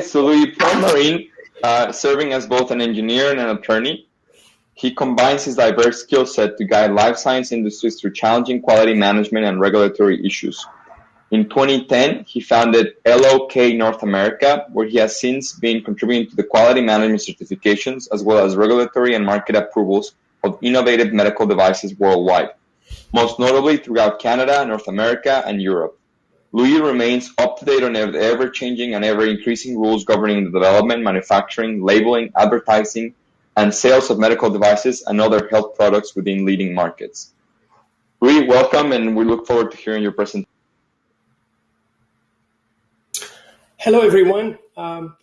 next to Louis, Paul Marin, serving as both an engineer and an attorney. He combines his diverse skill set to guide life science industries through challenging quality management and regulatory issues. In 2010, he founded LOK North America, where he has since been contributing to the quality management certifications as well as regulatory and market approvals of innovative medical devices worldwide, most notably throughout Canada, North America, and Europe. Louis remains up to date on the ever-changing and ever-increasing rules governing the development, manufacturing, labeling, advertising, and sales of medical devices and other health products within leading markets. Louis, welcome, and we look forward to hearing your presentation. Hello, everyone.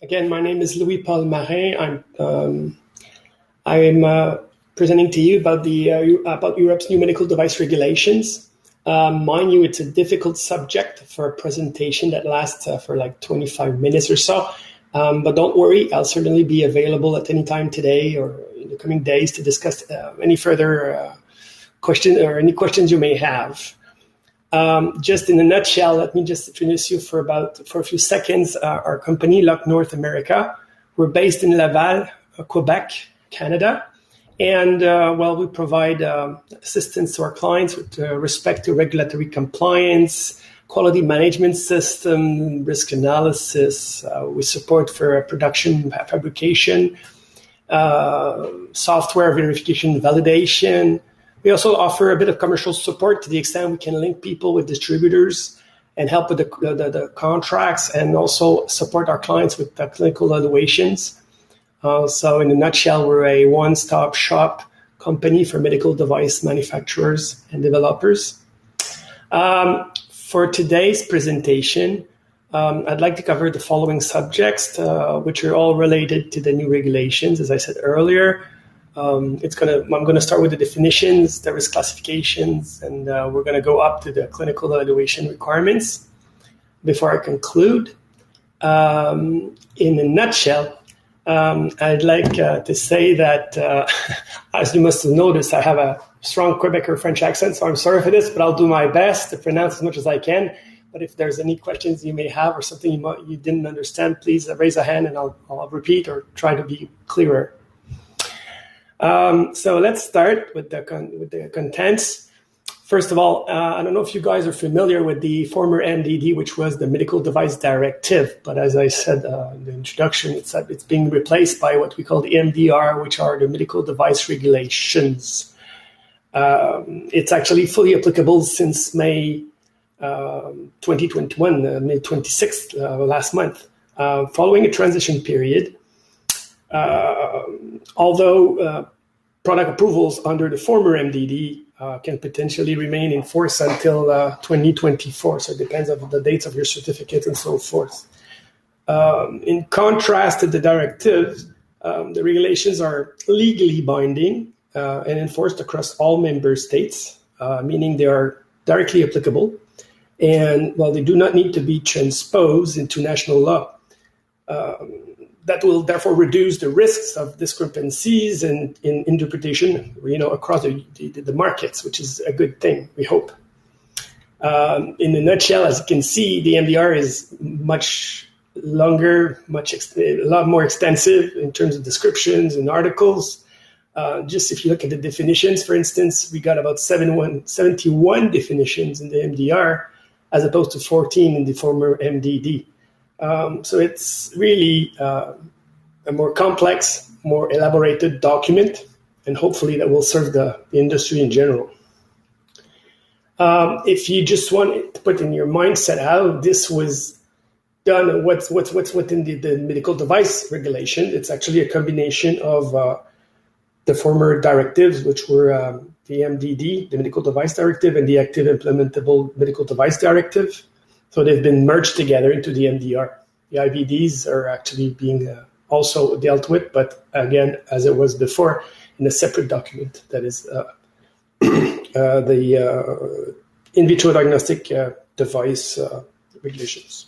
Again, my name is Louis Paul Marin. I'm presenting to you about Europe's new medical device regulations. Mind you, it's a difficult subject for a presentation that lasts for like 25 minutes or so. But don't worry, I'll certainly be available at any time today or in the coming days to discuss any further questions or any questions you may have. Just in a nutshell, let me just introduce you for a few seconds. Our company, LOK North America, we're based in Laval, Quebec, Canada. And, we provide assistance to our clients with respect to regulatory compliance, quality management system, risk analysis. We support for production, fabrication, software verification, validation. We also offer a bit of commercial support to the extent we can link people with distributors and help with the contracts, and also support our clients with clinical evaluations. So in a nutshell, we're a one-stop shop company for medical device manufacturers and developers. For today's presentation, I'd like to cover the following subjects, which are all related to the new regulations, as I said earlier. I'm going to start with the definitions, the risk classifications, and we're going to go up to the clinical evaluation requirements. Before I conclude, in a nutshell, I'd like to say that, as you must have noticed, I have a strong Quebec or French accent, so I'm sorry for this, but I'll do my best to pronounce as much as I can. But if there's any questions you may have or something you didn't understand, please raise a hand and I'll repeat or try to be clearer. So let's start with the contents. First of all, I don't know if you guys are familiar with the former MDD, which was the Medical Device Directive. But as I said in the introduction, it's being replaced by what we call the MDR, which are the Medical Device Regulations. It's actually fully applicable since May 2021, May 26th, last month, following a transition period. Although product approvals under the former MDD can potentially remain in force until 2024, so it depends on the dates of your certificate and so forth. In contrast to the directives, the regulations are legally binding and enforced across all member states, meaning they are directly applicable, and while they do not need to be transposed into national law. That will therefore reduce the risks of discrepancies in interpretation, across the markets, which is a good thing, we hope. In a nutshell, as you can see, the MDR is much longer, a lot more extensive in terms of descriptions and articles. Just if you look at the definitions, for instance, we got about 71 definitions in the MDR, as opposed to 14 in the former MDD. So it's really a more complex, more elaborated document, and hopefully that will serve the industry in general. If you just want to put in your mindset how this was done, what's within the medical device regulation, it's actually a combination of the former directives, which were the MDD, the Medical Device Directive, and the Active Implementable Medical Device Directive. So they've been merged together into the MDR. The IVDs are actually being also dealt with, but again, as it was before, in a separate document that is the in vitro diagnostic device regulations.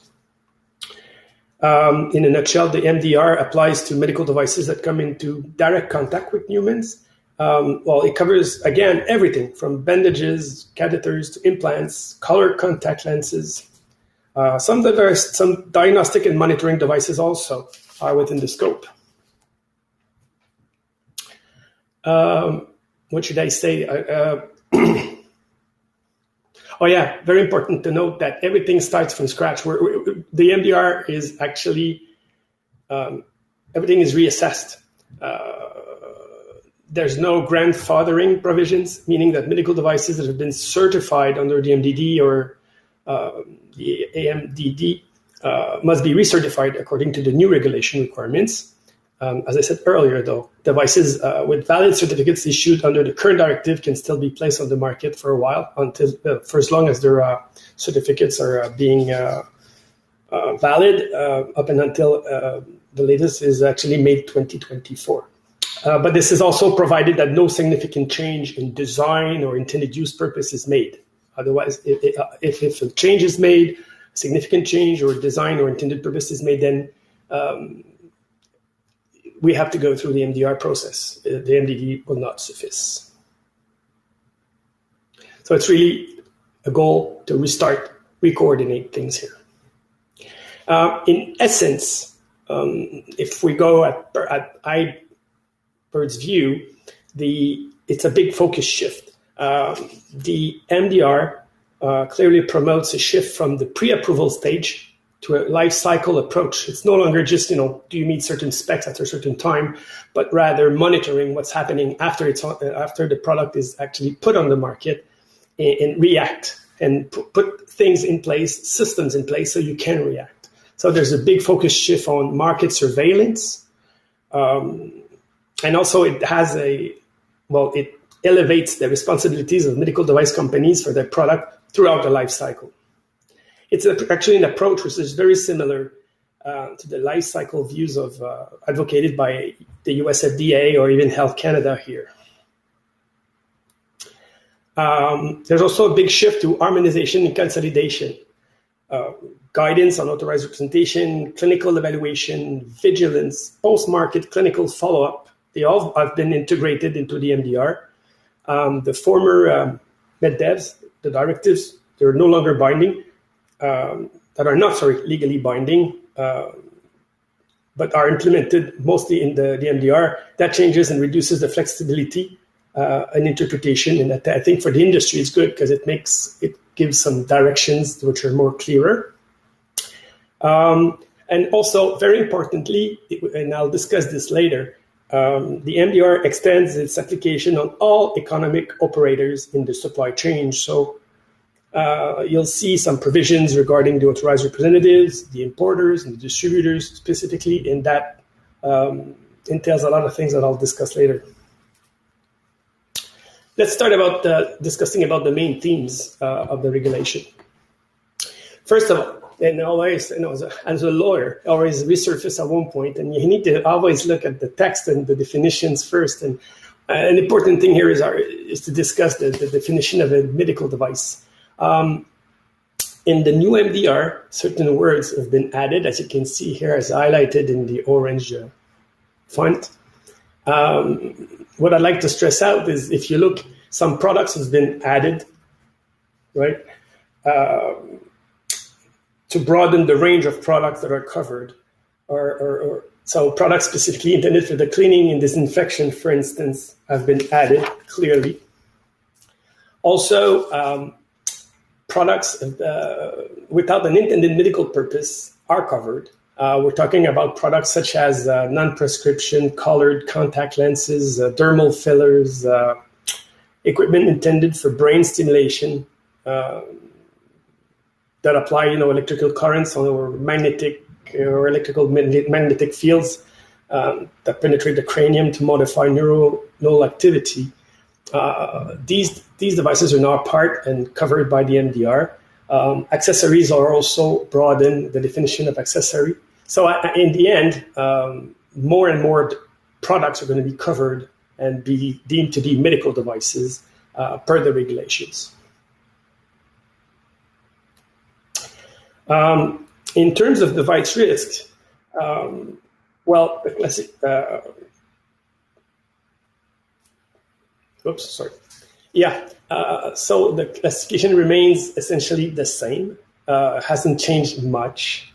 In a nutshell, the MDR applies to medical devices that come into direct contact with humans. It covers, again, everything from bandages, catheters, to implants, colored contact lenses, Some diagnostic and monitoring devices also are within the scope. What should I say? Oh yeah, very important to note that everything starts from scratch. The MDR is actually, everything is reassessed. There's no grandfathering provisions, meaning that medical devices that have been certified under the MDD or the AMDD must be recertified according to the new regulation requirements. As I said earlier, though, devices with valid certificates issued under the current directive can still be placed on the market for a while, for as long as their certificates are being valid, up and until the latest is actually May 2024. But this is also provided that no significant change in design or intended use purpose is made. Otherwise, if a change is made, significant change or design or intended purpose is made, then we have to go through the MDR process. The MDD will not suffice. So it's really a goal to re-coordinate things here. In essence, if we go at bird's view, it's a big focus shift. The MDR clearly promotes a shift from the pre-approval stage to a life cycle approach. It's no longer just, do you meet certain specs at a certain time, but rather monitoring what's happening after the product is actually put on the market and react and put things in place, systems in place so you can react. So there's a big focus shift on market surveillance. And also it elevates the responsibilities of medical device companies for their product throughout the life cycle. It's actually an approach which is very similar to the life cycle views advocated by the US FDA or even Health Canada here. There's also a big shift to harmonization and consolidation. Guidance on authorized representation, clinical evaluation, vigilance, post-market clinical follow-up, they all have been integrated into the MDR. The former MedDevs, the directives, they're no longer binding, legally binding, but are implemented mostly in the MDR. That changes and reduces the flexibility and interpretation. And I think for the industry, it's good because it gives some directions which are more clearer. And also, very importantly, and I'll discuss this later, the MDR extends its application on all economic operators in the supply chain. So you'll see some provisions regarding the authorized representatives, the importers, and the distributors specifically, and that entails a lot of things that I'll discuss later. Let's start discussing about the main themes of the regulation. First of all, and always, as a lawyer, always resurface at one point, and you need to always look at the text and the definitions first. And an important thing here is to discuss the definition of a medical device. In the new MDR, certain words have been added, as you can see here, as highlighted in the orange font. What I'd like to stress out is if you look, some products have been added, right? To broaden the range of products that are covered, or so products specifically intended for the cleaning and disinfection, for instance, have been added clearly. Also, products without an intended medical purpose are covered. We're talking about products such as non-prescription colored contact lenses, dermal fillers, equipment intended for brain stimulation, that apply, electrical currents or magnetic fields that penetrate the cranium to modify neural activity. These devices are now part and covered by the MDR. Accessories are also broadened, the definition of accessory. So in the end, more and more products are going to be covered and be deemed to be medical devices per the regulations. In terms of device risk, let's see. So the classification remains essentially the same. hasn't changed much.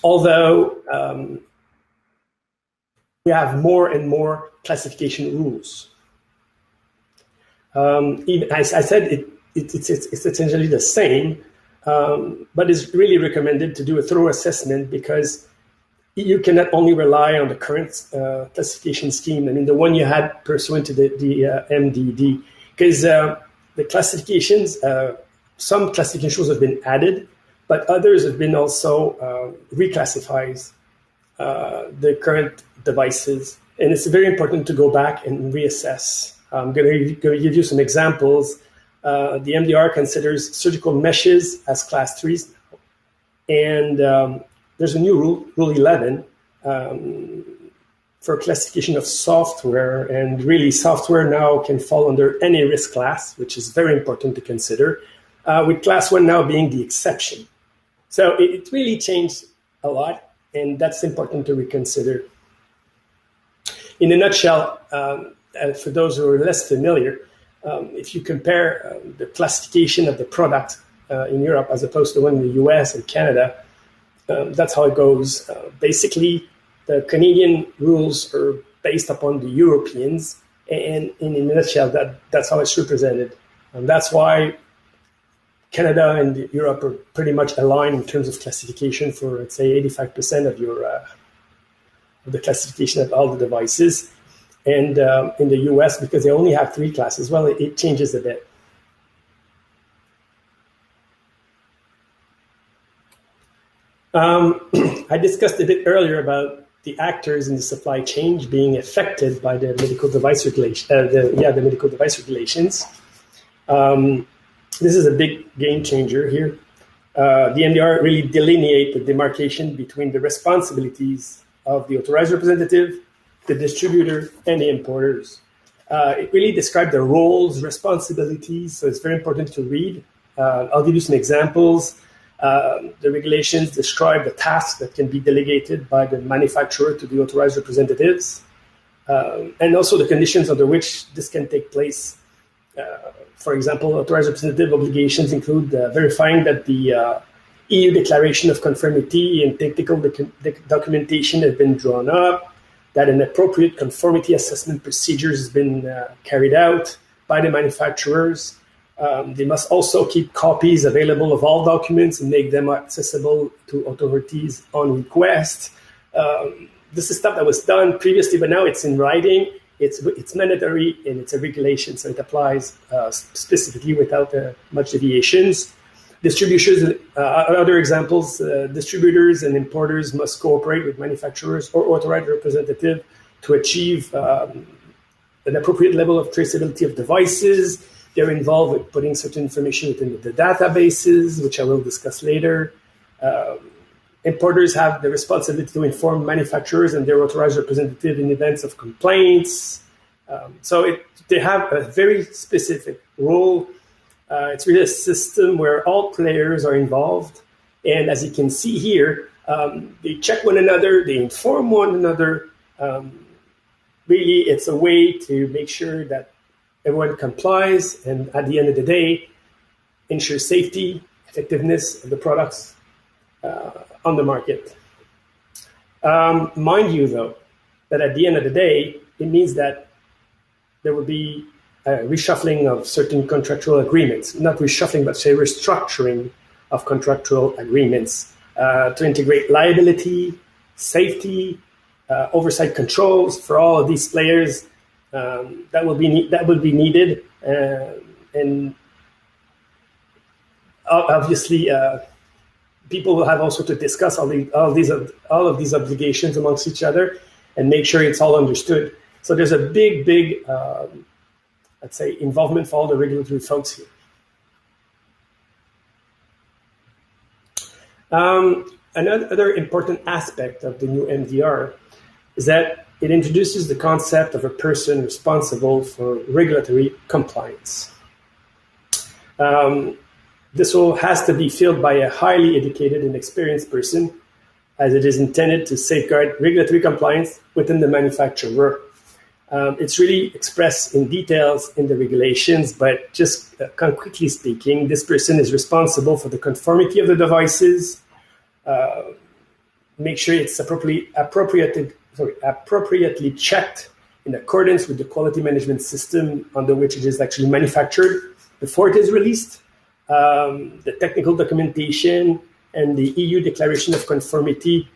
Although we have more and more classification rules. Even as I said, it's essentially the same, but it's really recommended to do a thorough assessment because you cannot only rely on the current classification scheme. I mean, the one you had pursuant to the MDD, because the classifications, some classifications have been added, but others have been also reclassified, the current devices. And it's very important to go back and reassess. I'm going to give you some examples. The MDR considers surgical meshes as class 3s. And there's a new rule, Rule 11, for classification of software. And really, software now can fall under any risk class, which is very important to consider, with class 1 now being the exception. So it really changed a lot, and that's important to reconsider. In a nutshell, for those who are less familiar, if you compare the classification of the product in Europe as opposed to the one in the US and Canada, that's how it goes. Basically, the Canadian rules are based upon the Europeans, and in a nutshell, that's how it's represented. And that's why Canada and Europe are pretty much aligned in terms of classification for, let's say, 85% of the classification of all the devices. And in the US, because they only have 3 classes, well, it changes a bit. I discussed a bit earlier about the actors in the supply chain being affected by the medical device regulation. The medical device regulations. This is a big game changer here. The MDR really delineate the demarcation between the responsibilities of the authorized representative, the distributor, and the importers. It really described the roles, responsibilities, so it's very important to read. I'll give you some examples. The regulations describe the tasks that can be delegated by the manufacturer to the authorized representatives, and also the conditions under which this can take place. For example, authorized representative obligations include verifying that the EU declaration of conformity and technical documentation has been drawn up, that an appropriate conformity assessment procedures has been carried out by the manufacturers. They must also keep copies available of all documents and make them accessible to authorities on request. This is stuff that was done previously, but now it's in writing. It's mandatory and it's a regulation, so it applies specifically without much deviations. Distributors, other examples, distributors and importers must cooperate with manufacturers or authorized representative to achieve an appropriate level of traceability of devices. They're involved with putting certain information within the databases, which I will discuss later. Importers have the responsibility to inform manufacturers and their authorized representative in events of complaints. They have a very specific role. It's really a system where all players are involved. And as you can see here, they check one another, they inform one another. Really, it's a way to make sure that everyone complies and at the end of the day, ensure safety, effectiveness of the products on the market. Mind you, though, that at the end of the day, it means that there will be a reshuffling of certain contractual agreements, not reshuffling, but say restructuring of contractual agreements to integrate liability, safety, oversight controls for all of these players. That will be needed, and obviously people will have also to discuss all of these obligations amongst each other and make sure it's all understood. So there's a big let's say involvement for all the regulatory folks here. Another important aspect of the new MDR is that it introduces the concept of a person responsible for regulatory compliance. This role has to be filled by a highly educated and experienced person, as it is intended to safeguard regulatory compliance within the manufacturer. It's really expressed in details in the regulations, but just concretely speaking, this person is responsible for the conformity of the devices, make sure it's appropriately checked in accordance with the quality management system under which it is actually manufactured before it is released, the technical documentation, and the EU Declaration of Conformity.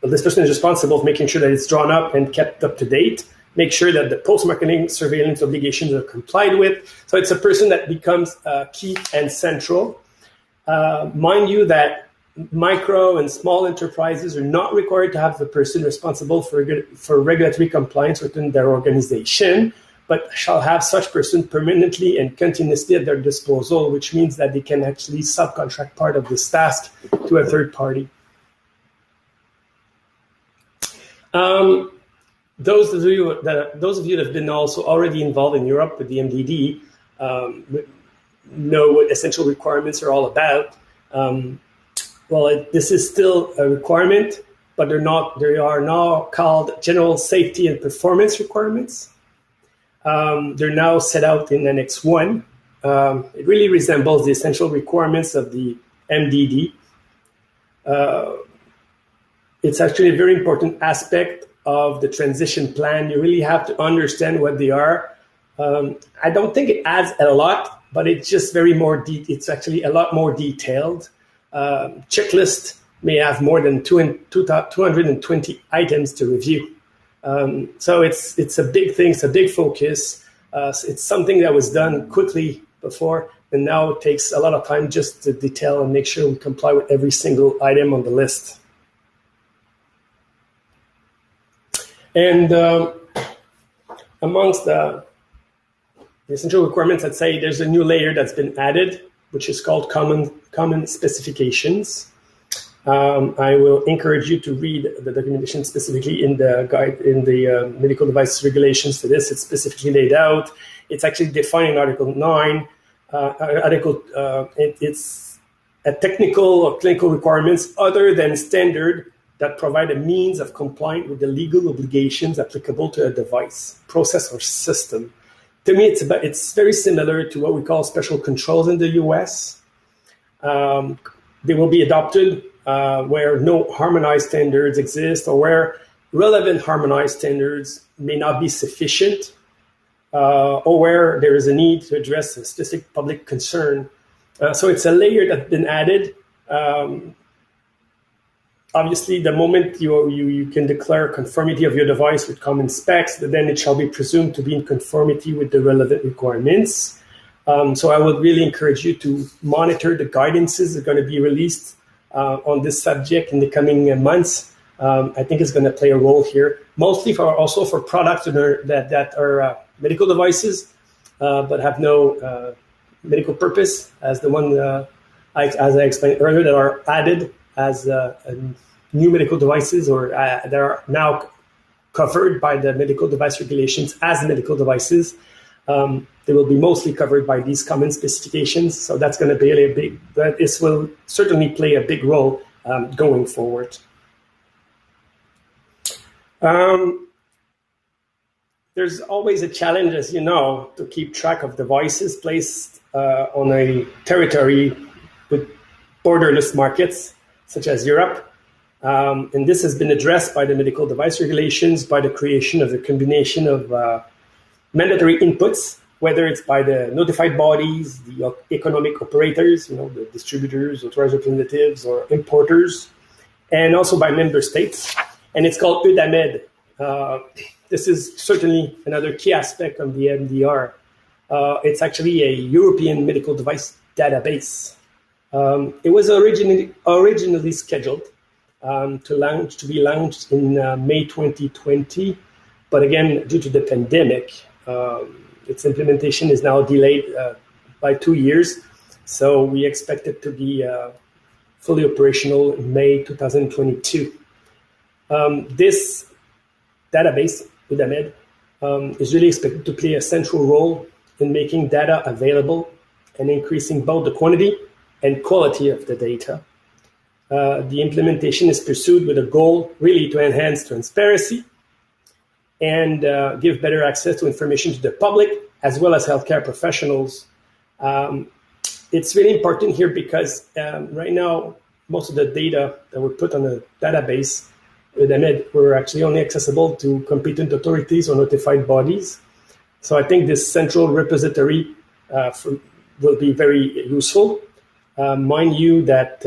This person is responsible for making sure that it's drawn up and kept up to date, make sure that the post-marketing surveillance obligations are complied with. So it's a person that becomes key and central. Mind you that micro and small enterprises are not required to have the person responsible for regulatory compliance within their organization, but shall have such person permanently and continuously at their disposal, which means that they can actually subcontract part of this task to a third party. Those of you that have been also already involved in Europe with the MDD know what essential requirements are all about. This is still a requirement, but they are now called general safety and performance requirements. They're now set out in Annex 1. It really resembles the essential requirements of the MDD. It's actually a very important aspect of the transition plan. You really have to understand what they are. I don't think it adds a lot, but it's just it's actually a lot more detailed. Checklist may have more than 220 items to review. So it's a big thing, it's a big focus. It's something that was done quickly before, and now it takes a lot of time just to detail and make sure we comply with every single item on the list. And amongst the essential requirements, I'd say there's a new layer that's been added, which is called common specifications. I will encourage you to read the documentation specifically in the guide, in the medical device regulations for this. It's specifically laid out. It's actually defined in Article 9. It's a technical or clinical requirements other than standard that provide a means of complying with the legal obligations applicable to a device, process, or system. To me, it's very similar to what we call special controls in the US. They will be adopted where no harmonized standards exist or where relevant harmonized standards may not be sufficient or where there is a need to address a specific public concern. So it's a layer that's been added. Obviously, the moment you can declare conformity of your device with common specs, then it shall be presumed to be in conformity with the relevant requirements. So I would really encourage you to monitor the guidances that are going to be released on this subject in the coming months. I think it's going to play a role here, mostly also for products that are medical devices, but have no medical purpose, as the one as I explained earlier, that are added as new medical devices or that are now covered by the medical device regulations as medical devices. They will be mostly covered by these common specifications. So that's going to be this will certainly play a big role going forward. There's always a challenge, as you know, to keep track of devices placed on a territory with borderless markets, such as Europe. And this has been addressed by the medical device regulations by the creation of a combination of mandatory inputs, whether it's by the notified bodies, the economic operators, the distributors, authorized representatives, or importers, and also by member states. And it's called EUMED. This is certainly another key aspect of the MDR. It's actually a European medical device database. It was originally scheduled to be launched in May 2020, but again, due to the pandemic, its implementation is now delayed by 2 years. So we expect it to be fully operational in May 2022. This database, EUMED, is really expected to play a central role in making data available and increasing both the quantity and quality of the data. The implementation is pursued with a goal really to enhance transparency and give better access to information to the public as well as healthcare professionals. It's really important here because right now, most of the data that were put on the database with EUMED were actually only accessible to competent authorities or notified bodies. So I think this central repository will be very useful. Mind you that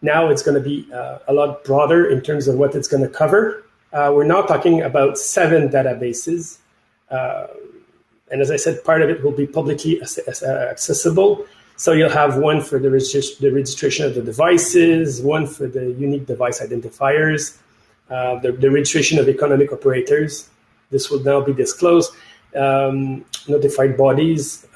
now it's going to be a lot broader in terms of what it's going to cover. We're now talking about 7 databases. And as I said, part of it will be publicly accessible. So you'll have one for the registration of the devices, one for the unique device identifiers, the registration of economic operators. This will now be disclosed. Notified bodies,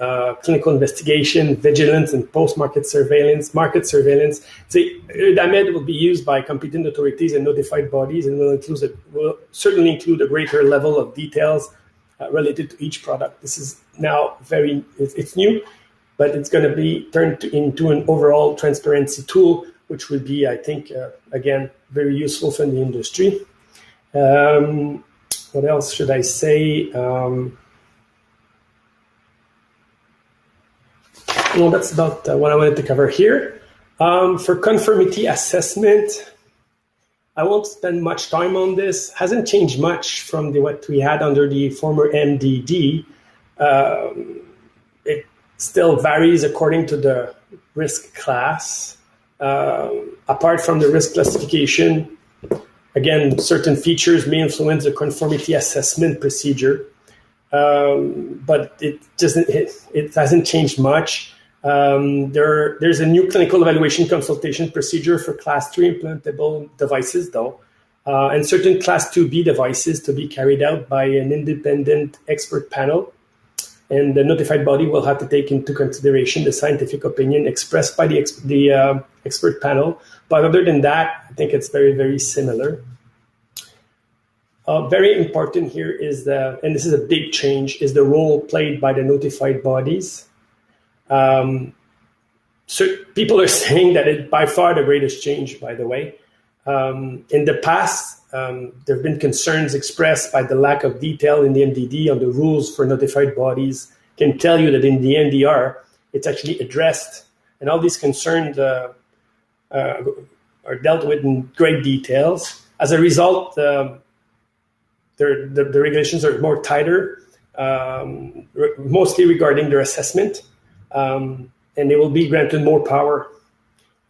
clinical investigation, vigilance, and post-market surveillance, market surveillance. So EUMED will be used by competent authorities and notified bodies, and will certainly include a greater level of details related to each product. This is now it's new, but it's going to be turned into an overall transparency tool, which will be, I think, again, very useful for the industry. What else should I say? Well, that's about what I wanted to cover here. For conformity assessment, I won't spend much time on this. Hasn't changed much from what we had under the former MDD. It still varies according to the risk class. Apart from the risk classification, again, certain features may influence the conformity assessment procedure, but it hasn't changed much. There's a new clinical evaluation consultation procedure for Class 3 implantable devices, though, and certain Class 2B devices to be carried out by an independent expert panel. And the notified body will have to take into consideration the scientific opinion expressed by the expert panel. But other than that, I think it's very, very similar. Very important here is and this is a big change, is the role played by the notified bodies. So people are saying that it's by far the greatest change, by the way. In the past, there have been concerns expressed by the lack of detail in the MDD on the rules for notified bodies. Can tell you that in the MDR, it's actually addressed, and all these concerns are dealt with in great details. As a result, the regulations are more tighter, mostly regarding their assessment, and they will be granted more power,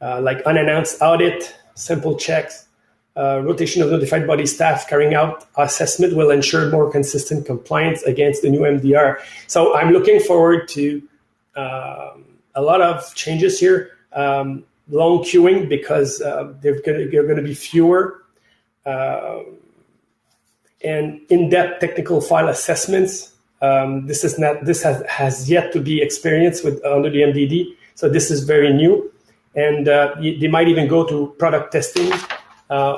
like unannounced audit, simple checks, rotation of notified body staff carrying out assessment will ensure more consistent compliance against the new MDR. So I'm looking forward to a lot of changes here. Long queuing because they're going to be fewer, and in-depth technical file assessments. This has yet to be experienced under the MDD. So this is very new, and they might even go to product testing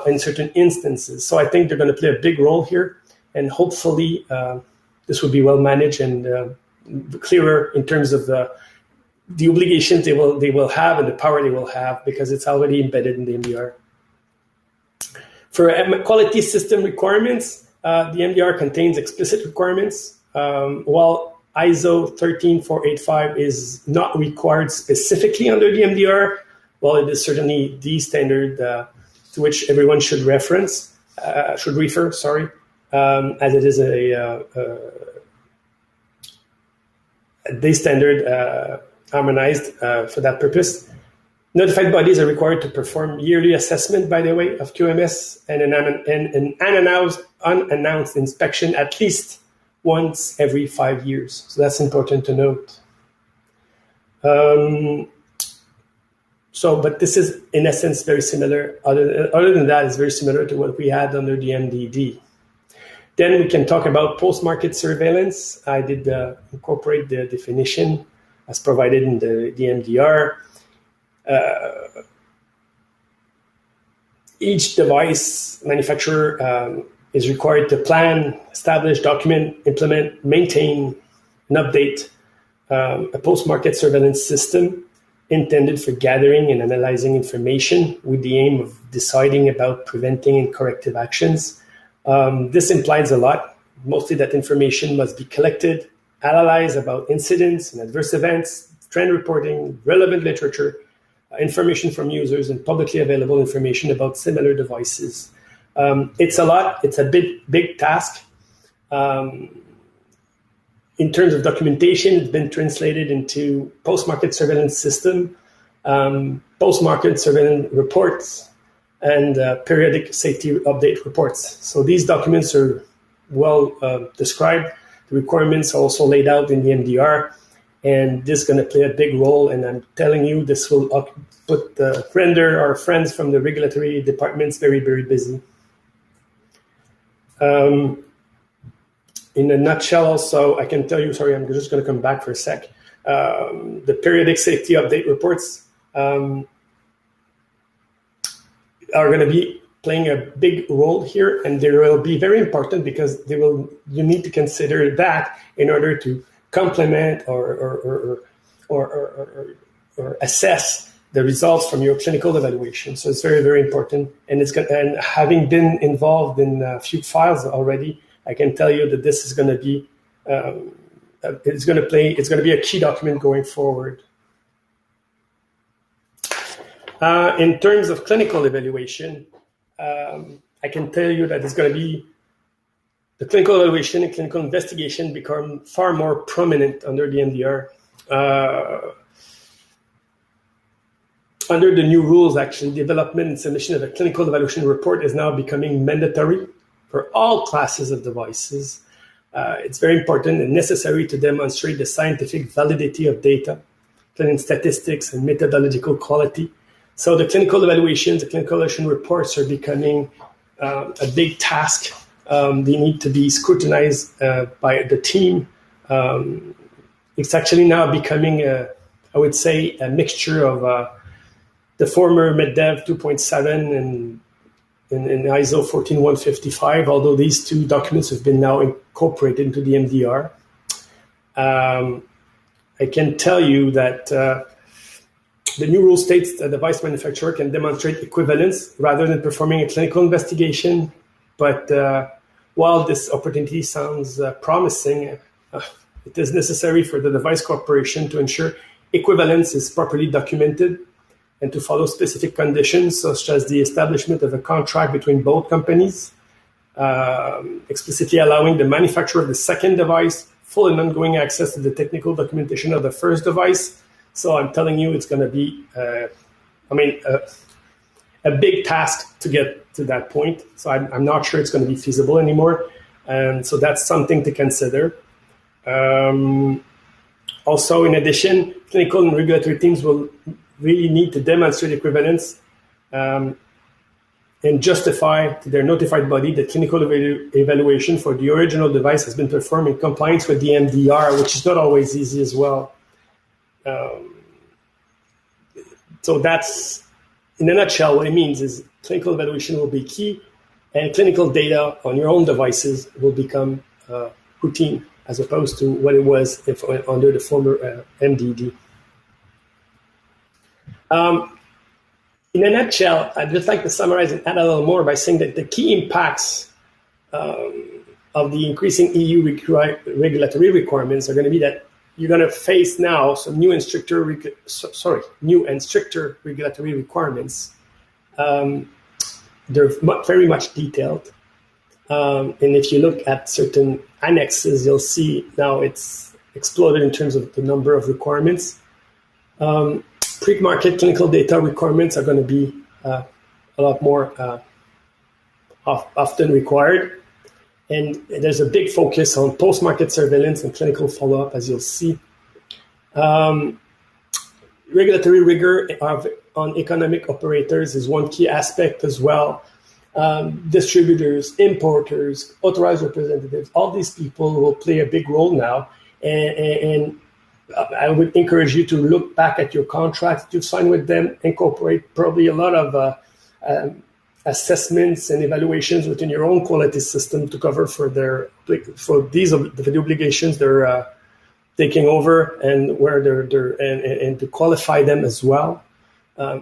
in certain instances. So I think they're going to play a big role here, and hopefully this will be well managed and clearer in terms of the obligations they will have and the power they will have, because it's already embedded in the MDR. For quality system requirements, the MDR contains explicit requirements. While ISO 13485 is not required specifically under the MDR, well, it is certainly the standard to which everyone should refer, as it is the standard harmonized for that purpose. Notified bodies are required to perform yearly assessment, by the way, of QMS and an unannounced inspection at least once every 5 years. So that's important to note. But this is, in essence, very similar. Other than that, it's very similar to what we had under the MDD. Then we can talk about post-market surveillance. I did incorporate the definition as provided in the MDR. Each device manufacturer is required to plan, establish, document, implement, maintain, and update a post-market surveillance system intended for gathering and analyzing information with the aim of deciding about preventing and corrective actions. This implies a lot, mostly that information must be collected, analyzed about incidents and adverse events, trend reporting, relevant literature, information from users, and publicly available information about similar devices. It's a lot. It's a big task. In terms of documentation, it's been translated into post-market surveillance system, post-market surveillance reports, and periodic safety update reports. So these documents are well described. The requirements are also laid out in the MDR, and this is going to play a big role. And I'm telling you, this will render our friends from the regulatory departments very, very busy. In a nutshell, also, I can tell you, sorry, I'm just going to come back for a sec. The periodic safety update reports are going to be playing a big role here, and they will be very important because you need to consider that in order to complement or assess the results from your clinical evaluation. So it's very, very important. And having been involved in a few files already, I can tell you that this is going to be it's going to be a key document going forward. In terms of clinical evaluation, I can tell you that it's going to be the clinical evaluation and clinical investigation become far more prominent under the MDR. Under the new rules, actually, development and submission of a clinical evaluation report is now becoming mandatory for all classes of devices. It's very important and necessary to demonstrate the scientific validity of data, including statistics and methodological quality. So the clinical evaluations, the clinical evaluation reports are becoming a big task. They need to be scrutinized by the team. It's actually now becoming, I would say, a mixture of the former MedDev 2.7 and ISO 14155, although these two documents have been now incorporated into the MDR. I can tell you that the new rule states that the device manufacturer can demonstrate equivalence rather than performing a clinical investigation. But while this opportunity sounds promising, it is necessary for the device corporation to ensure equivalence is properly documented and to follow specific conditions, such as the establishment of a contract between both companies, explicitly allowing the manufacturer of the second device full and ongoing access to the technical documentation of the first device. So I'm telling you, it's going to be, a big task to get to that point. So I'm not sure it's going to be feasible anymore. And so that's something to consider. Also, in addition, clinical and regulatory teams will really need to demonstrate equivalence and justify to their notified body that clinical evaluation for the original device has been performed in compliance with the MDR, which is not always easy as well. So that's, in a nutshell, what it means is clinical evaluation will be key, and clinical data on your own devices will become routine as opposed to what it was under the former MDD. In a nutshell, I'd just like to summarize and add a little more by saying that the key impacts of the increasing EU regulatory requirements are going to be that you're going to face now some new and stricter regulatory requirements. They're very much detailed. And if you look at certain annexes, you'll see now it's exploded in terms of the number of requirements. Pre-market clinical data requirements are going to be a lot more often required. And there's a big focus on post-market surveillance and clinical follow-up, as you'll see. Regulatory rigor on economic operators is one key aspect as well. Distributors, importers, authorized representatives, all these people will play a big role now. And I would encourage you to look back at your contracts you've signed with them, incorporate probably a lot of assessments and evaluations within your own quality system to cover for the obligations they're taking over and where and to qualify them as well.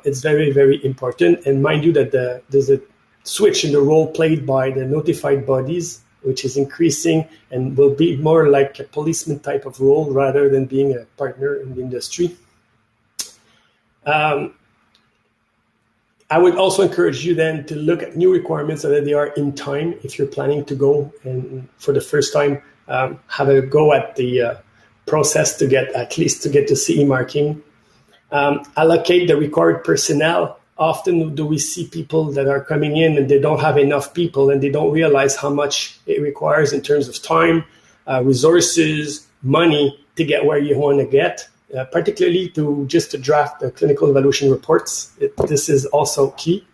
It's very, very important. And mind you that there's a switch in the role played by the notified bodies, which is increasing and will be more like a policeman type of role rather than being a partner in the industry. I would also encourage you then to look at new requirements so that they are in time. If you're planning to go and for the first time, have a go at the process to get to CE marking. Allocate the required personnel. Often do we see people that are coming in and they don't have enough people and they don't realize how much it requires in terms of time, resources, money to get where you want to get. Particularly to draft the clinical evaluation reports. This is also key.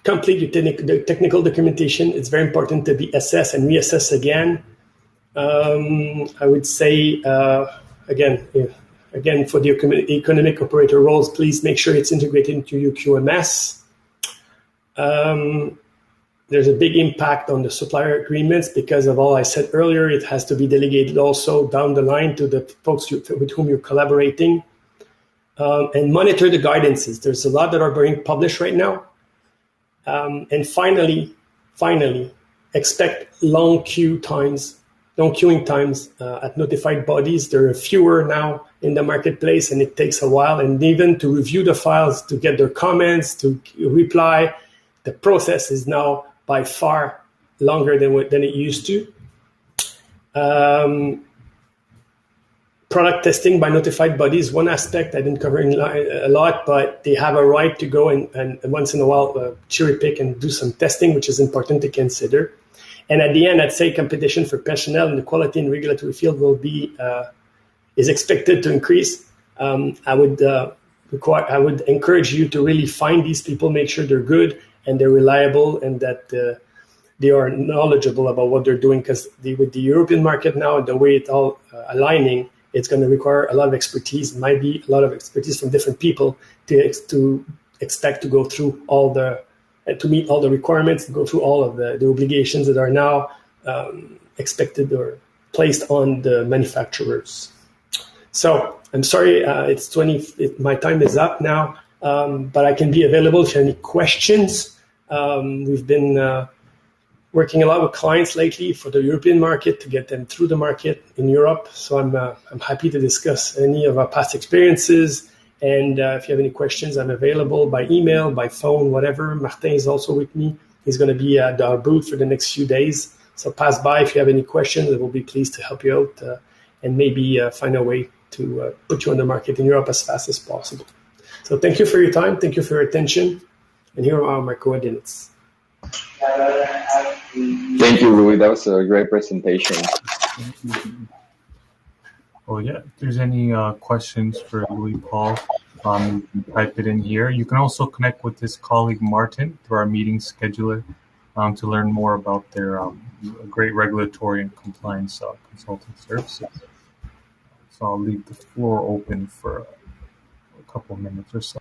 Complete your technical documentation. It's very important to be assessed and reassessed again. I would say, again, for the economic operator roles, please make sure it's integrated into your QMS. There's a big impact on the supplier agreements because of all I said earlier. It has to be delegated also down the line to the folks with whom you're collaborating. And monitor the guidances. There's a lot that are being published right now. And finally, expect long queuing times at notified bodies. There are fewer now in the marketplace, and it takes a while. And even to review the files, to get their comments, to reply, the process is now by far longer than it used to. Product testing by notified bodies, one aspect I didn't cover a lot, but they have a right to go and once in a while cherry pick and do some testing, which is important to consider. And at the end, I'd say competition for personnel in the quality and regulatory field is expected to increase. I would encourage you to really find these people, make sure they're good and they're reliable and that they are knowledgeable about what they're doing, because with the European market now and the way it's all aligning, it's going to require a lot of expertise. It might be a lot of expertise from different people to expect to go through to meet all the requirements, to go through all of the obligations that are now expected or placed on the manufacturers. So I'm sorry, my time is up now, but I can be available if you have any questions. We've been working a lot with clients lately for the European market to get them through the market in Europe. So I'm happy to discuss any of our past experiences. And if you have any questions, I'm available by email, by phone, whatever. Martin is also with me. He's going to be at our booth for the next few days. So pass by if you have any questions. I will be pleased to help you out and maybe find a way to put you on the market in Europe as fast as possible. So thank you for your time. Thank you for your attention. And here are my coordinates. Thank you, Louis. That was a great presentation. Oh, yeah. If there's any questions for Louis Paul, you can type it in here. You can also connect with his colleague Martin through our meeting scheduler to learn more about their great regulatory and compliance consulting services. So I'll leave the floor open for a couple minutes or so.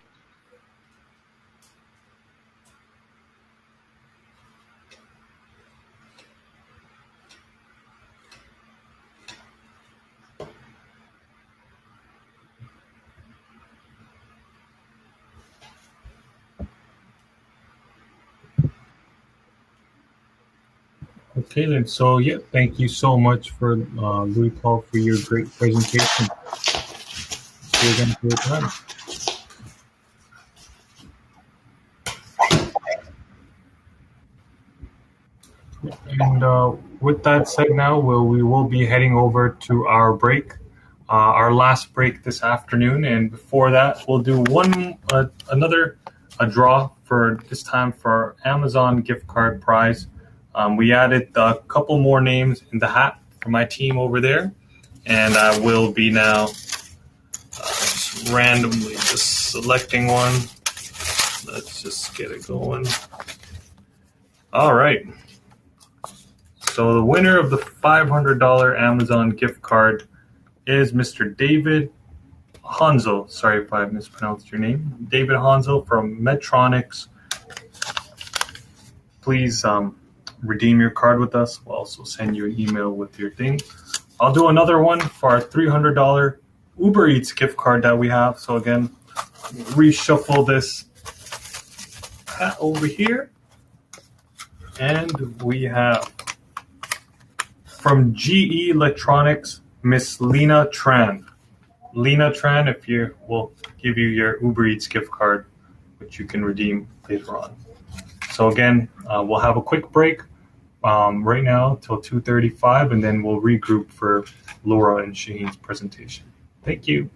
Okay, then. So, yeah, thank you so much for Louis Paul for your great presentation. See you again for your time. And with that said, now we will be heading over to our break, our last break this afternoon. And before that, we'll do another draw for this time for our Amazon gift card prize. We added a couple more names in the hat for my team over there, and I will be now just randomly just selecting one. Let's just get it going. All right. So the winner of the $500 Amazon gift card is Mr. David Hanzo. Sorry if I mispronounced your name. David Hanzo from Medtronics. Please redeem your card with us. We'll also send you an email with your thing. I'll do another one for our $300 Uber Eats gift card that we have. So again, reshuffle this hat over here. And we have from GE Electronics, Miss Lena Tran. Lena Tran, if you will give you your Uber Eats gift card, which you can redeem later on. So again, we'll have a quick break right now till 2:35, and then we'll regroup for Laura and Shaheen's presentation. Thank you.